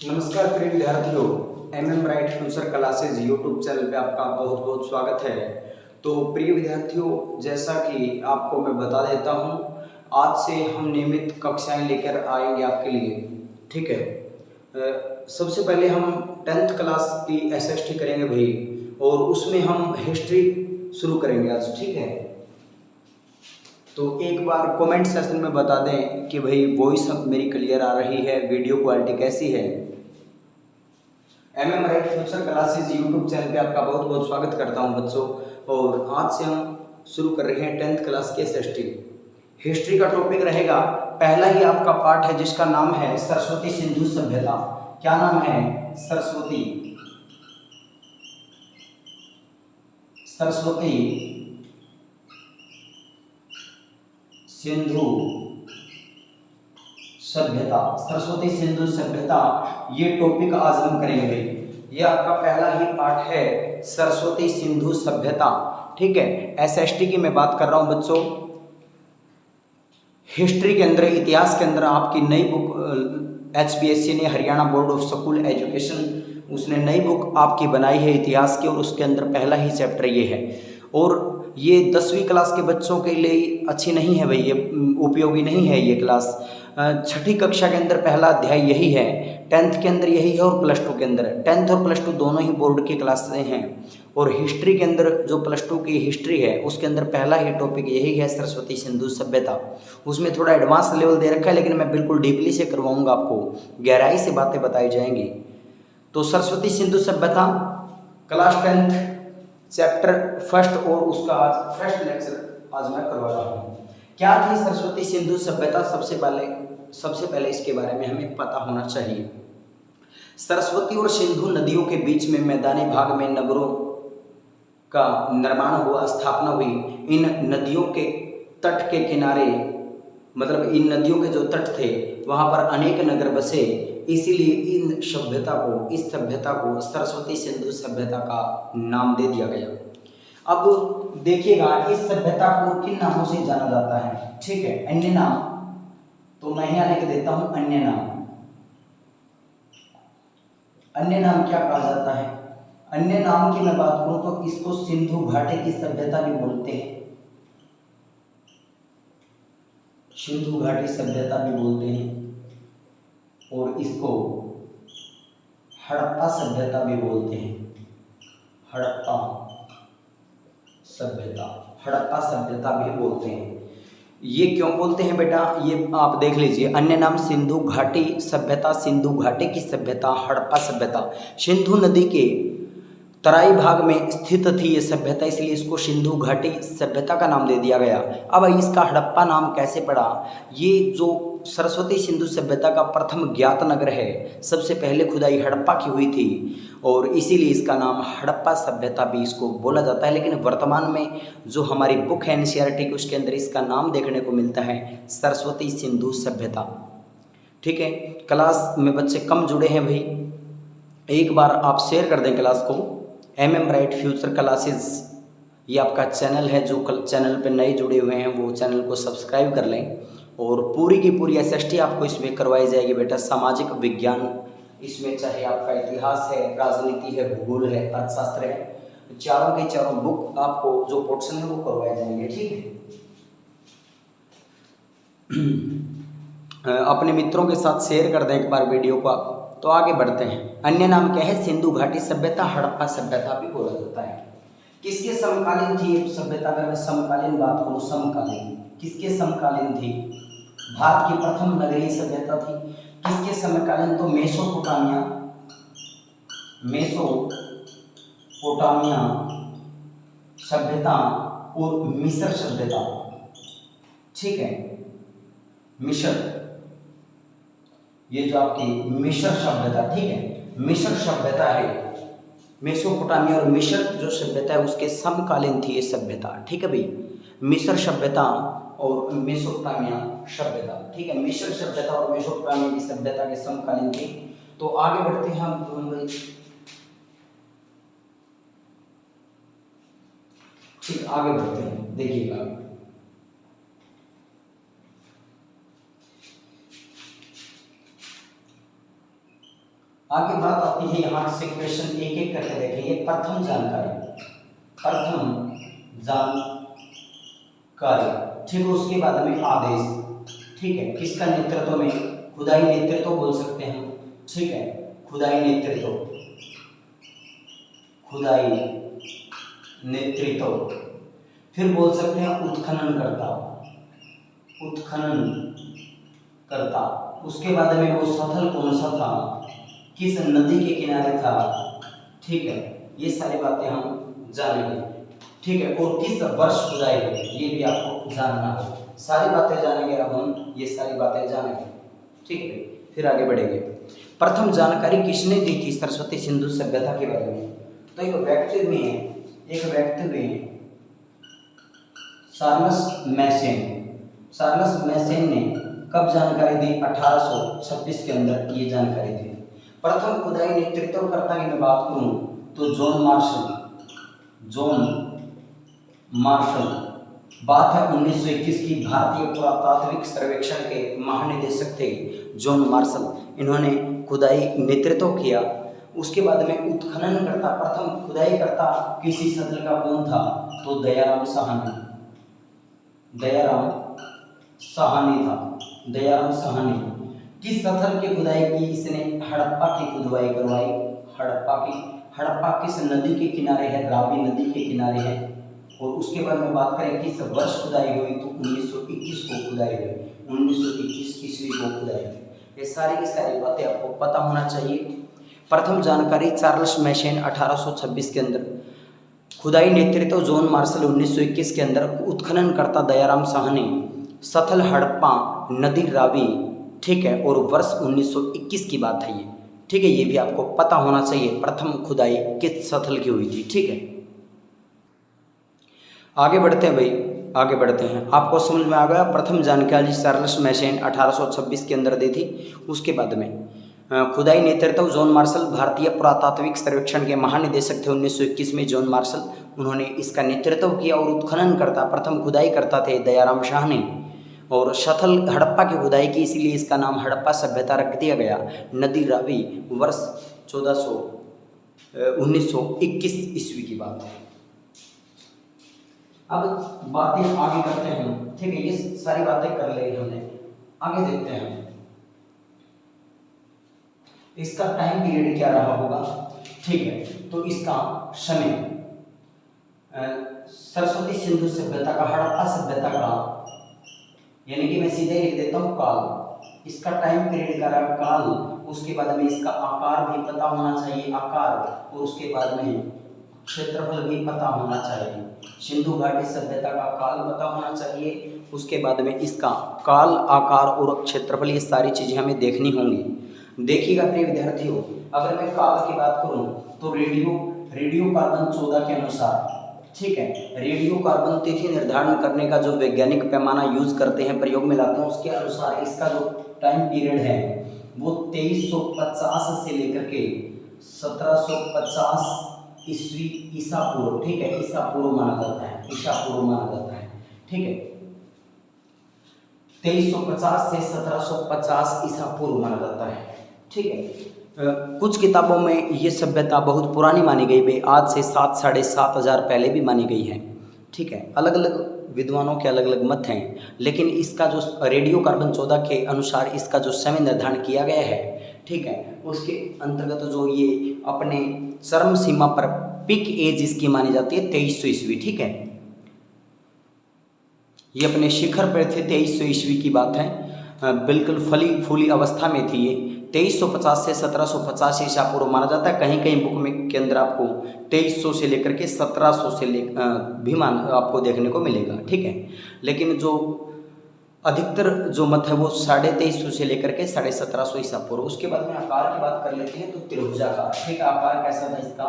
नमस्कार प्रिय विद्यार्थियों, MM right future classes YouTube channel पे आपका बहुत बहुत स्वागत है। तो प्रिय विद्यार्थियों, जैसा कि आपको मैं बता देता हूं, आज से हम नियमित कक्षाएं लेकर आएंगे आपके लिए। ठीक है। सबसे पहले हम 10th क्लास की एसएसटी करेंगे भाई, और उसमें हम हिस्ट्री शुरू करेंगे आज। ठीक है। तो एक बार कमेंट सेक्शन में बता दें कि भाई वॉइस मेरी क्लियर आ रही है, वीडियो क्वालिटी कैसी है। MM right future classes YouTube channel पे आपका बहुत बहुत स्वागत करता हूं बच्चों। और आज से हम शुरू कर रहे हैं 10th क्लास की एसएसटी। हिस्ट्री का टॉपिक रहेगा, पहला ही आपका पार्ट है जिसका नाम है सरस्वती सिंधु सभ्यता। क्या नाम है? सरस्वती सिंधु सभ्यता। सरस्वती सिंधु सभ्यता, ये टॉपिक आज हम करेंगे। ये आपका पहला ही पार्ट है, सरस्वती सिंधु सभ्यता। ठीक है। एसएसटी की मैं बात कर रहा हूं बच्चों। हिस्ट्री के अंदर, इतिहास के अंदर आपकी नई बुक एचपीएससी ने, Haryana board of school education, उसने नई बुक आपकी बनाई है इतिहास की, और उसके अंदर पहला ही चैप्टर ये है। और ये 10वीं क्लास के बच्चों के लिए अच्छी नहीं है भाई, ये उपयोगी नहीं है ये क्लास। छठी कक्षा के अंदर पहला अध्याय यही है, 10th के अंदर यही है, और +2 के अंदर। 10th और +2 दोनों ही बोर्ड की क्लासें हैं। और हिस्ट्री के अंदर जो +2 की हिस्ट्री है, उसके अंदर पहला ही टॉपिक यही है, सरस्वती सिंधु सभ्यता। उसमें थोड़ा एडवांस लेवल दे रखा है, लेकिन मैं बिल्कुल डीपली से करवाऊंगा, आपको गहराई से बातें बताई जाएंगी। तो सरस्वती सिंधु सभ्यता, क्लास 10th, चैप्टर फर्स्ट, और उसका आज फर्स्ट लेक्चर आज मैं करवा रहा हूँ। क्या थी सरस्वती सिंधु सभ्यता? सबसे पहले इसके बारे में हमें पता होना चाहिए। सरस्वती और सिंधु नदियों के बीच में मैदानी भाग में नगरों का निर्माण हुआ, स्थापना हुई। इन नदियों के तट के किनारे, मतलब इन नदियों के जो तट थे, वहां पर अनेक नगर बसे। इसीलिए इस सभ्यता को सरस्वती सिंधु सभ्यता का नाम दे दिया गया। अब देखिएगा, इस सभ्यता को किन नामों से जाना जाता है? ठीक है, अन्य नाम। तो मैं यहाँ लिख देता हूं अन्य नाम। अन्य नाम क्या कहा जाता है? अन्य नाम की मैं बात करूं तो इसको सिंधु घाटी की सभ्यता भी बोलते हैं, सिंधु घाटी सभ्यता भी बोलते हैं, और इसको हड़प्पा सभ्यता भी बोलते हैं। हड़प्पा सभ्यता भी बोलते हैं। ये क्यों बोलते हैं बेटा, ये आप देख लीजिए। अन्य नाम सिंधु घाटी सभ्यता, सिंधु घाटी की सभ्यता, हड़प्पा सभ्यता। सिंधु नदी के तराई भाग में स्थित थी ये सभ्यता, इसलिए इसको सिंधु घाटी सभ्यता का नाम दे दिया गया। अब इसका हड़प्पा नाम कैसे पड़ा? ये जो सरस्वती सिंधु सभ्यता का प्रथम ज्ञात नगर है, सबसे पहले खुदाई हड़प्पा की हुई थी, और इसीलिए इसका नाम हड़प्पा सभ्यता भी इसको बोला जाता है। लेकिन वर्तमान में जो हमारी बुक है एनसीईआरटी की, उसके अंदर इसका नाम देखने को मिलता है सरस्वती सिंधु सभ्यता। ठीक है। क्लास में बच्चे कम जुड़े हैं भाई, एक बार आप शेयर कर दें क्लास को। एमएम राइट फ्यूचर क्लासेस, ये आपका चैनल है। जो चैनल पे नए जुड़े हुए हैं वो चैनल को सब्सक्राइब कर लें। और पूरी की पूरी एसएसटी आपको इसमें करवाई जाएगी बेटा। सामाजिक विज्ञान इसमें, चाहे आपका इतिहास है, राजनीति है, भूगोल है, अर्थशास्त्र है, चारों के चारों बुक आपको जो पोर्शन है वो करवाए जाएंगे। ठीक है। अपने मित्रों के साथ शेयर कर दें एक बार वीडियो को। तो आगे बढ़ते हैं। अन्य नाम क्या है? सिंधु घाटी सभ्यता, हड़प्पा सभ्यता भी बोला जाता है। किसके समकालीन थी ये सभ्यता? अगर मैं समकालीन बात करूं, समकालीन किसके समकालीन थी? भारत की प्रथम नगरीय सभ्यता थी। किसके समकालीन? तो मेसोपोटामिया सभ्यता और मिस्र सभ्यता। ठीक है, मिस्र, ये जो आपकी मिस्र सभ्यता, ठीक है, मिस्र सभ्यता है। मेसोपोटामिया और मिस्र जो सभ्यता है उसके समकालीन थी ये सभ्यता। ठीक है भाई, मिस्र सभ्यता और मेसोपोटामिया सभ्यता। ठीक है, मिस्र सभ्यता और मेसोपोटामिया की सभ्यता के समकालीन थी। तो आगे बढ़ते हैं हम। ठीक, आगे बढ़ते हैं, देखिएगा। आगे बात आती है यहाँ से क्वेश्चन एक एक करके देखेंगे। प्रथम जानकारी, ठीक है। उसके बाद में आदेश, ठीक है, किसका नेतृत्व में, खुदाई नेतृत्व बोल सकते हैं, ठीक है, खुदाई नेतृत्व। फिर बोल सकते हैं उत्खनन करता। उसके बाद में वो स्थल कौन सा था, किस नदी के किनारे था, ठीक है, ये सारी बातें हम जानेंगे, ठीक है। और किस वर्ष खुदाई हुई ये भी आपको जानना है। सारी बातें जानेंगे अब हम, ये सारी बातें जानेंगे, ठीक है। फिर आगे बढ़ेंगे। प्रथम जानकारी किसने दी थी सरस्वती सिंधु सभ्यता के बारे में? तो एक व्यक्ति में चार्ल्स मैसेन ने कब जानकारी दी? 1826 के अंदर ये जानकारी दी। प्रथम खुदाई नेतृत्वकर्ता की मैं बात करूं तो जॉन मार्शल। बात है 1921 की। भारतीय पुरातात्विक सर्वेक्षण के महानिदेशक थे जॉन मार्शल। इन्होंने खुदाई नेतृत्व किया। उसके बाद में उत्खनन करता, प्रथम खुदाई करता किसी स्थल का कौन था? तो दयाराम साहनी। किस स्थल की खुदाई की इसने? हड़प्पा की खुदाई करवाई। हड़प्पा किस नदी के किनारे है? रावी नदी के किनारे है। और उसके बाद में बात करें किस वर्ष खुदाई हुई तो 1921 को खुदाई हुई। 1921 ईस्वी को खुदाई हुई। ये सारी की सारी बातें आपको पता होना चाहिए। प्रथम जानकारी चार्ल्स मैसेन 1826 के अंदर, खुदाई नेतृत्व जॉन मार्शल 1921 के अंदर, उत्खनन करता दयाराम साहनी, स्थल हड़प्पा, नदी रावी, ठीक है, और वर्ष 1921 की बात है ये, ठीक है। ये भी आपको पता होना चाहिए प्रथम खुदाई किस स्थल की हुई थी, ठीक है। आगे बढ़ते हैं भाई, आगे बढ़ते हैं। आपको समझ में आ गया प्रथम जानकारी चार्ल्स मैसेन 1826 के अंदर दी थी। उसके बाद में खुदाई नेतृत्व जॉन मार्शल, भारतीय पुरातात्विक सर्वेक्षण के महानिदेशक थे 1921 में जॉन मार्शल। उन्होंने इसका नेतृत्व किया। और उत्खनन करता, प्रथम खुदाई करता थे दयाराम साहनी। और स्थल हड़प्पा की खुदाई की, इसीलिए इसका नाम हड़प्पा सभ्यता रख दिया गया। नदी रावी, वर्ष 1921 ईस्वी की बात है। अब बातें आगे करते हैं, ठीक है। ये सारी बातें कर ली हमने, आगे देखते हैं इसका टाइम पीरियड क्या रहा होगा, ठीक है। तो इसका समय सरस्वती सिंधु सभ्यता का, हड़प्पा सभ्यता का, यानी कि मैं सीधे लिख देता हूँ काल। इसका टाइम पीरियड का रहा काल। उसके बाद में इसका आकार भी पता होना चाहिए, आकार। और उसके बाद में क्षेत्रफल भी पता होना चाहिए। सिंधु घाटी सभ्यता का काल पता होना चाहिए। उसके बाद में इसका काल, आकार और क्षेत्रफल, ये सारी चीज़ें हमें देखनी होंगी। देखिएगा प्रिय विद्यार्थियों, अगर मैं काल की बात करूं तो रेडियो कार्बन 14 के अनुसार, ठीक है, रेडियो कार्बन तिथि निर्धारण करने का जो वैज्ञानिक पैमाना यूज करते हैं, प्रयोग में लाते हैं, उसके अनुसार इसका जो टाइम पीरियड है वो 2350 से लेकर के 1750 ईसा पूर्व, ठीक है, ईसा पूर्व माना जाता है, ठीक है। 2350 से 1750 ईसा पूर्व माना जाता है, ठीक है। कुछ किताबों में ये सभ्यता बहुत पुरानी मानी गई है, आज से 7 साढ़े 7 हज़ार पहले भी मानी गई है, ठीक है। अलग अलग विद्वानों के अलग अलग मत हैं, लेकिन इसका जो रेडियो कार्बन 14 के अनुसार इसका जो समय निर्धारण किया गया है, ठीक है, उसके अंतर्गत जो ये अपने चरम सीमा पर पीक एज इसकी मानी जाती है 2300 ईस्वी, ठीक है। ये अपने शिखर पर थे, 2300 ईस्वी की बात है, बिल्कुल फली फूली अवस्था में थी ये। 2350 से 1750 ईसा पूर्व माना जाता है। कहीं कहीं बुक में के अंदर आपको 2300 से लेकर के 1700 से भी मान आपको देखने को मिलेगा, ठीक है। लेकिन जो अधिकतर जो मत है वो 2350 से लेकर के 1750 ईसा पूर्व। उसके बाद में आकार की बात कर लेते हैं तो त्रिभुजाकार, ठीक है। आकार कैसा था इसका?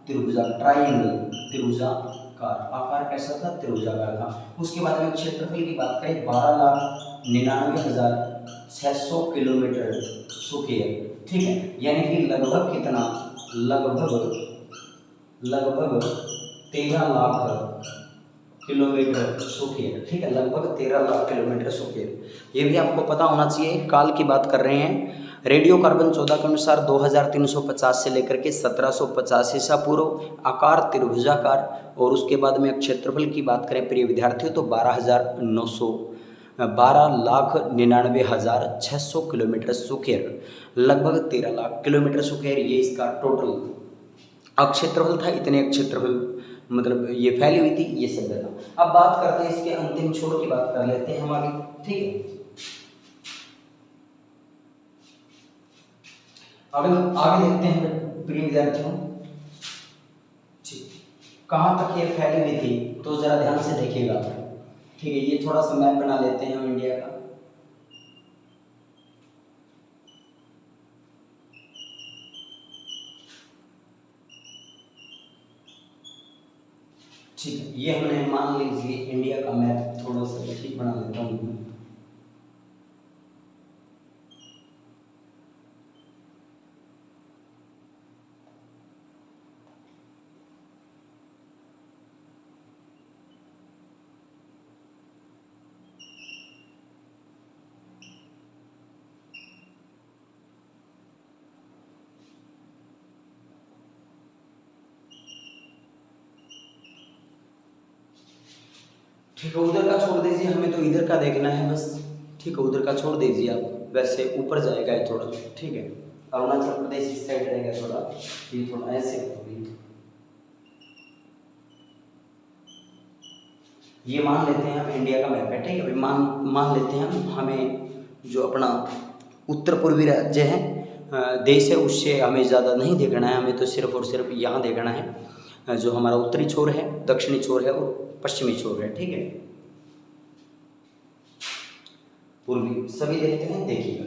त्रिभुजाकार, ट्राइंगल, त्रिभुजाकार। आकार कैसा था? त्रिभुजाकार था। उसके बाद में क्षेत्रफल की बात करें 12,99,600 किलोमीटर स्क्वायर, ठीक है। यानी कि लगभग कितना? लगभग 13 लाख किलोमीटर स्क्वायर, ठीक है, लगभग 13 लाख किलोमीटर स्क्वायर। ये भी आपको पता होना चाहिए। काल की बात कर रहे हैं। रेडियो कार्बन 14 के अनुसार 2350 से लेकर के 1750 ईसा पूर्व, आकार त्रिभुजाकार, और उसके बाद में क्षेत्रफल की बात करें प्रिय विद्यार्थियों तो 12,99,600 किलोमीटर स्क्वायर, लगभग 13 लाख किलोमीटर स्क्वायर ये इसका टोटल क्षेत्रफल था। इतने क्षेत्रफल मतलब ये फैली हुई थी ये सभ्यता। अब बात करते हैं इसके अंतिम छोर की बात कर लेते हैं हम आगे, ठीक है। अब आगे देखते हैं प्रिय विद्यार्थियों, ठीक, कहाँ तक ये फैली हुई थी तो जरा ध्यान से देखिएगा, ठीक है। ये थोड़ा सा मैप बना लेते हैं हम इंडिया का, ठीक है। ये हमने मान लीजिए इंडिया का मैप थोड़ा सा ठीक बना लेता हूँ, ठीक है। उधर का छोड़ दीजिए, हमें तो इधर का देखना है बस, ठीक है। उधर का छोड़ दीजिए आप, वैसे ऊपर जाएगा ये थोड़ा, ठीक है। अरुणाचल प्रदेश इस साइड रहेगा थोड़ा, ये थोड़ा ऐसे होगी। ये मान लेते हैं हम इंडिया का मैप है, ठीक है। मान लेते हैं हम, हमें जो अपना उत्तर पूर्वी राज्य है देश है उससे हमें ज़्यादा नहीं देखना है, हमें तो सिर्फ और सिर्फ यहाँ देखना है जो हमारा उत्तरी छोर है, दक्षिणी छोर है और पश्चिमी छोर है, ठीक है। पूर्वी सभी देखते हैं, देखिएगा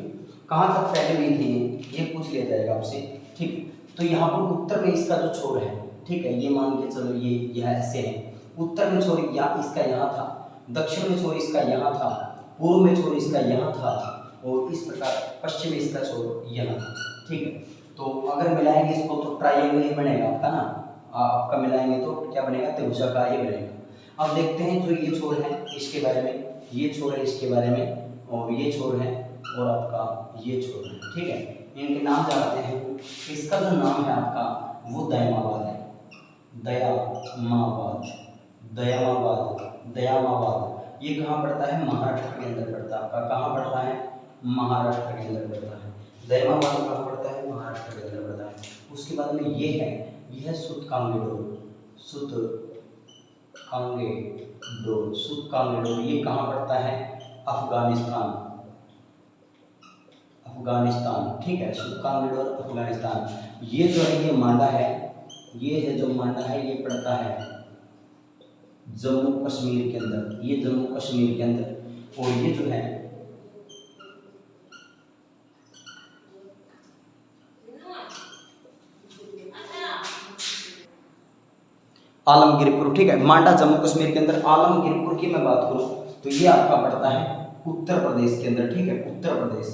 कहाँ तक फैली हुई थी ये पूछ लिया जाएगा आपसे, ठीक है। तो यहाँ पर उत्तर में इसका जो छोर है, ठीक है, ये मान के चलो ये यह ऐसे है। उत्तर में छोर यहाँ इसका यहाँ था, दक्षिण में छोर इसका यहाँ था, पूर्व में छोर इसका यहाँ था, और इस प्रकार पश्चिम में इसका छोर यहाँ था, ठीक है। तो अगर मिलाएंगे इसको तो ट्राइंगल ही बनेगा आपका ना, आपका मिलाएंगे तो क्या बनेगा, त्रिभुजाकार ही बनेगा। अब देखते हैं जो ये छोर है इसके बारे में, ये छोर है इसके बारे में, और ये छोर है और आपका ये छोर है, ठीक है। इनके नाम जानते हैं। इसका जो नाम है आपका वो दयामाबाद है, दयामाबाद, दयामाबाद, दयामाबाद। ये कहाँ पड़ता है, महाराष्ट्र के अंदर पड़ता है आपका, कहाँ पड़ता है, महाराष्ट्र के अंदर पड़ता है। दयामाबाद कहाँ पड़ता है, महाराष्ट्र के अंदर पड़ता है। उसके बाद में ये है, यह सूतकांगेडोर, सूतकांगेडोर, सूतकांगेडोर, ये कहाँ पड़ता है, अफगानिस्तान, अफगानिस्तान, ठीक है। सूतकांगेडोर अफगानिस्तान। ये जो है ये मांडा है, ये है जो मांडा है ये पड़ता है जम्मू कश्मीर के अंदर, ये जम्मू कश्मीर के अंदर। और ये जो है आलमगीरपुर, ठीक है। मांडा जम्मू कश्मीर के अंदर। आलमगीरपुर की मैं बात करूं तो ये आपका पड़ता है उत्तर प्रदेश के अंदर, ठीक है, उत्तर प्रदेश,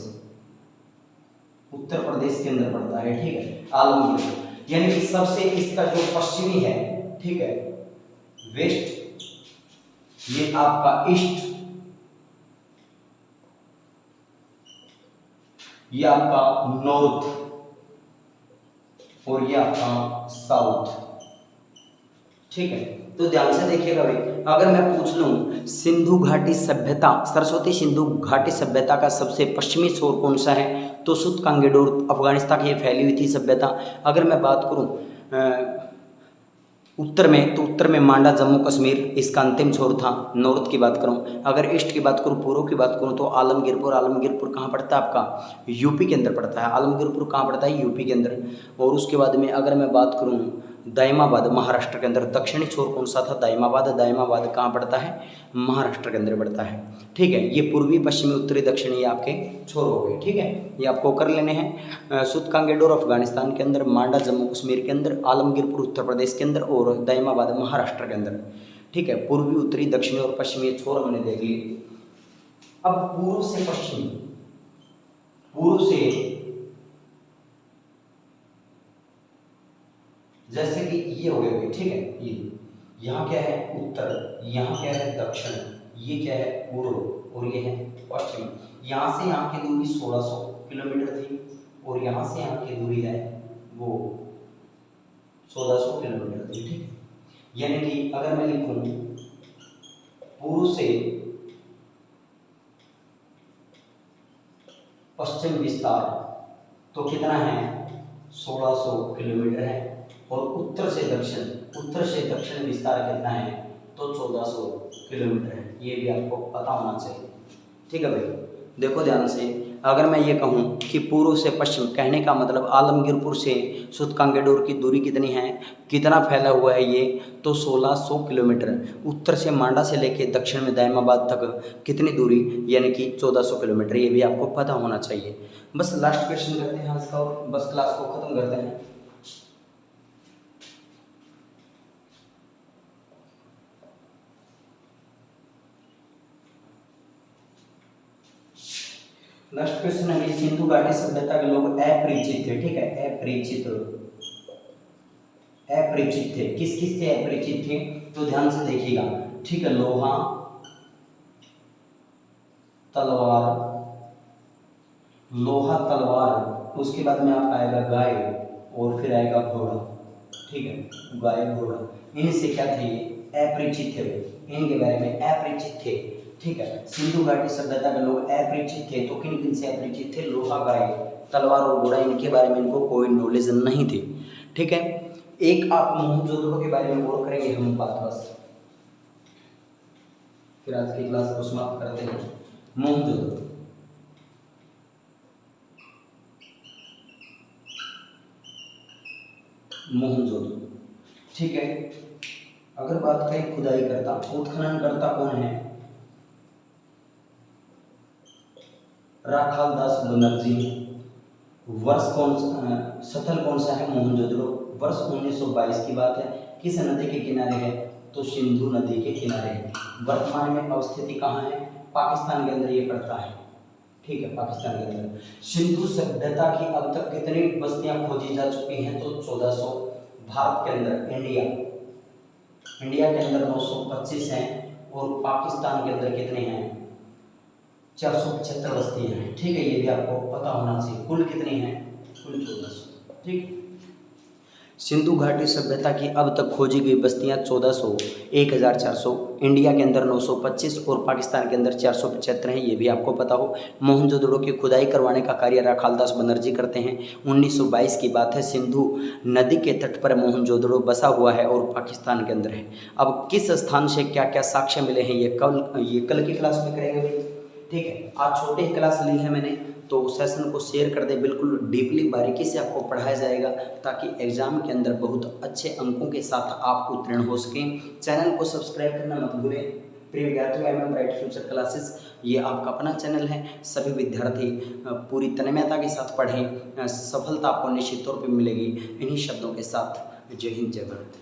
उत्तर प्रदेश के अंदर पड़ता है, ठीक है, आलमगीरपुर। यानी कि सबसे इसका जो पश्चिमी है, ठीक है, वेस्ट, ये आपका ईस्ट, ये आपका नॉर्थ, और ये आपका साउथ, ठीक है। तो ध्यान से देखिएगा भाई, अगर मैं पूछ लूं सिंधु घाटी सभ्यता, सरस्वती सिंधु घाटी सभ्यता का सबसे पश्चिमी छोर कौन सा है, तो सूतकांगेडोर अफगानिस्तान की फैली हुई थी सभ्यता। अगर मैं बात करूं उत्तर में, तो उत्तर में मांडा जम्मू कश्मीर इसका अंतिम छोर था, नॉर्थ की बात करूं। अगर ईस्ट की बात करूं, पूर्व की बात करूं तो आलमगीरपुर, आलमगीरपुर कहाँ पड़ता है आपका, यूपी के अंदर पड़ता है। आलमगीरपुर कहाँ पड़ता है, यूपी के अंदर। और उसके बाद में अगर मैं बात करूं दायमाबाद, महाराष्ट्र के अंदर। दक्षिणी छोर कौन सा था, दायमाबाद, दायमाबाद कहाँ पड़ता है, महाराष्ट्र के अंदर पड़ता है, ठीक है। ये पूर्वी पश्चिमी उत्तरी दक्षिणी ये आपके छोर हो गए, ठीक है, ये आपको कर लेने हैं। सूतकांगेडोर अफगानिस्तान के अंदर, मांडा जम्मू कश्मीर के अंदर, आलमगीरपुर उत्तर प्रदेश के अंदर और दायमाबाद महाराष्ट्र के अंदर, ठीक है। पूर्वी उत्तरी दक्षिणी और पश्चिमी छोर हमने देख लिए। अब पूर्व से पश्चिम, पूर्व से जैसे कि ये हो गए, ठीक है, यहाँ क्या है उत्तर, यहाँ क्या है दक्षिण, ये क्या है पूर्व और ये है पश्चिम। यहाँ से यहाँ की दूरी 1600 किलोमीटर थी और यहाँ से यहाँ की दूरी है वो 1400 किलोमीटर थी। ठीक है, यानी कि अगर मैं लिखूं पूर्व से पश्चिम विस्तार तो कितना है 1600 किलोमीटर है, और उत्तर से दक्षिण विस्तार कितना है तो 1400 किलोमीटर है। ये भी आपको पता होना चाहिए। ठीक है भाई, देखो ध्यान से, अगर मैं ये कहूँ कि पूर्व से पश्चिम, कहने का मतलब आलमगीरपुर से सुतकांगेडोर की दूरी कितनी है, कितना फैला हुआ है ये, तो 1600 किलोमीटर। उत्तर से मांडा से लेके दक्षिण में दायमाबाद तक कितनी दूरी, यानी कि 1400 किलोमीटर। ये भी आपको पता होना चाहिए। बस लास्ट क्वेश्चन करते हैं आज का और बस क्लास को खत्म करते हैं। लास्ट क्वेश्चन है, सिंधु घाटी सभ्यता के लोग अपरिचित थे। ठीक है, अपरिचित थे। किस किस से अपरिचित थे, तो ध्यान से देखिएगा। ठीक है, लोहा, तलवार, उसके बाद में आपका आएगा गाय और फिर आएगा घोड़ा। ठीक है, गाय घोड़ा, इनसे क्या थे ये अपरिचित थे, इनके बारे में अपरिचित थे। ठीक है, सिंधु घाटी सभ्यता के लोग अपरिचित थे। तो किन किन से अपरिचित थे, लोहा, गाय, तलवार और घोड़ा, इनके बारे में इनको कोई नॉलेज नहीं थी। ठीक है, एक आप मोहनजोदड़ो के बारे में गौर करेंगे हम बात, बस फिर आज की क्लास को समाप्त करते हैं। मोहनजोदड़ो, ठीक है। अगर बात करें खुदाई करता, उत्खनन करता कौन है, राखाल दास बनर्जी। वर्ष कौन सा, स्थल कौन सा है, मोहनजोदड़ो। वर्ष 1922 की बात है। किस नदी के किनारे है, तो सिंधु नदी के किनारे है। वर्तमान में अवस्थिति कहाँ है, पाकिस्तान के अंदर ये पड़ता है। ठीक है, पाकिस्तान के अंदर। सिंधु सभ्यता की अब तक कितनी बस्तियां खोजी जा चुकी हैं, तो 1400। भारत के अंदर, इंडिया के अंदर 925 हैं और पाकिस्तान के अंदर कितने हैं, 475 बस्तियां हैं। ठीक है, ये भी आपको पता होना चाहिए। कुल कितनी हैं, कुल 1400। ठीक, सिंधु घाटी सभ्यता की अब तक खोजी गई बस्तियां 1400, 1400, इंडिया के अंदर 925 और पाकिस्तान के अंदर 475 हैं। ये भी आपको पता हो। मोहनजोदड़ो की खुदाई करवाने का कार्य राखालदास बनर्जी करते हैं। 1922 की बात है। सिंधु नदी के तट पर मोहनजोदड़ो बसा हुआ है और पाकिस्तान के अंदर है। अब किस स्थान से क्या क्या साक्ष्य मिले हैं, ये कल की क्लास में करेंगे। ठीक है, आज छोटे ही क्लास ली है मैंने, तो सेशन को शेयर कर दे। बिल्कुल डीपली बारीकी से आपको पढ़ाया जाएगा ताकि एग्जाम के अंदर बहुत अच्छे अंकों के साथ आप उत्तीर्ण हो सकें। चैनल को सब्सक्राइब करना मत भूलें। प्रिय विद्यार्थियों, MM ब्राइट फ्यूचर क्लासेस ये आपका अपना चैनल है। सभी विद्यार्थी पूरी तन्मयता के साथ पढ़ें, सफलता आपको निश्चित तौर पर मिलेगी। इन्हीं शब्दों के साथ जय हिंद, जय भारत।